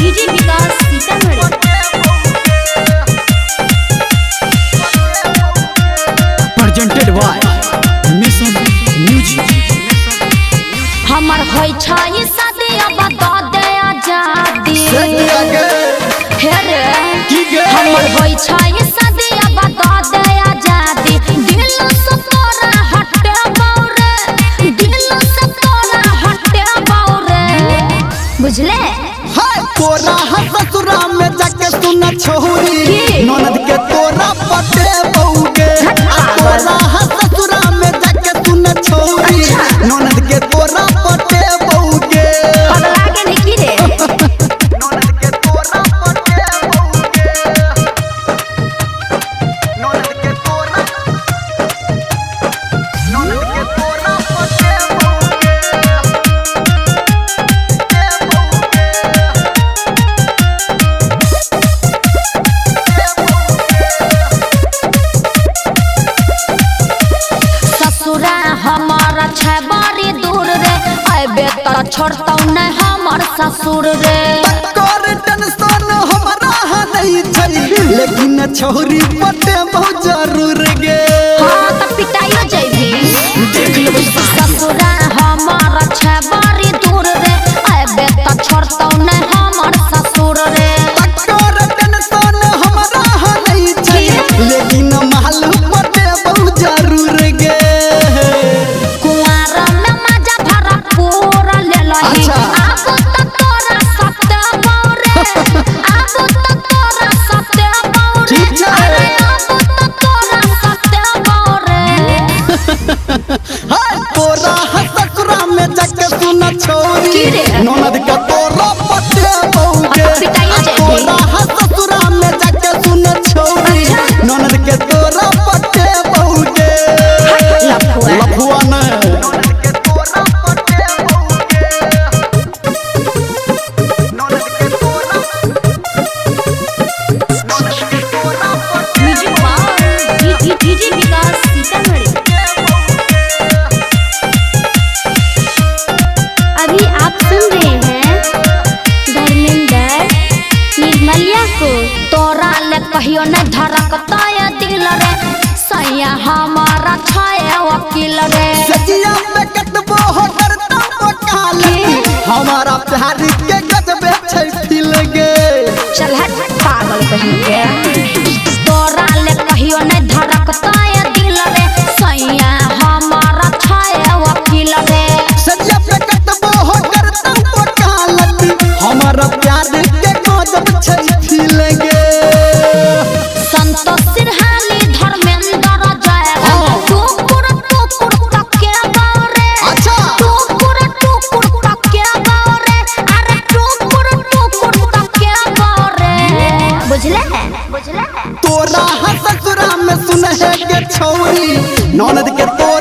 DJ Vikas Sitamarhi. Presented by mission music. हमर होय छै शादी अब द दे आजादी हे रे हमर होय छै शादी अब द दे आजादी दिल से तोरा हटे बौरे दिल से तोरा हटे बौरे बुझले हाय तोरा ससुरा में जाके सुना छोरी ननद के तोरा पटे बौगे तोरा ससुरा में जाके सुना छोरी ननद के तोरा पटे बौगे पगला के नहीं की रे ननद के तोरा पटे बौगे ननद के तोरा पटे बौगे ससुरा हमारा छै बड़ी दूर रे अबे त छोड़तौ नहीं हमर ससुर रे कर टेंशन हमरा नहीं छै लेकिन छोरी पटे बहुत जरूर गे हाँ त पिटाइयो जइबी देख लेबै ससुरा हमारा छै बड़ी दूर रे अबे त छोड़तौ नहीं हमर ससुर रे कर टेंशन हमरा नहीं छै लेकिन मालूम पटे बहुत जरूर गे कुंवार में मजा भरा पूरा ले लही अच्छा। आबो त तोरा सत्ते बौरे आबो त तोरा सत्ते बौरे ठीक छै। अरे आबो त तोरा सत्ते बौरे हाय तोरा ससुरा में जाके सुना छोरी की रे? ननद के तोरा पटे बौगे पिटाइयो जइबी। तोरा ससुरा में जाके सुना छोरी अच्छा। ननद के तोरा पटे बौगे लफुआ। लफुआ ने ननद के तोरा पटे बौगे ननद के तोरा पटे music by DJ Vikas Sitamarhi. अभी आप सुन रहे हैं धर्मेंद्र निर्मलिया को। तोरा ले कहियो न धड़कता है दिल रे सैया हमारा छाया वकील रे सजिया में कटबो हो करता वकाल हमारा प्यार के गजबे छै फिल गे चल हट पागल कहीं के तोरा ले कहियो न धड़कता है दिल रे सैया हमारा छाया वकील रे सजिया में कटबो हो करता वकाल हमारा प्यार के गजब छै फिल गे संतोष सिरहानी धर्मेंद्र जयगा हाँ। टुकुर तके गौरे अच्छा। टुकुर तके गौरे अरे टुकुर तके गौरे बुझले तोरा ससुरा में सुनहे के छोरी ननद के तोरा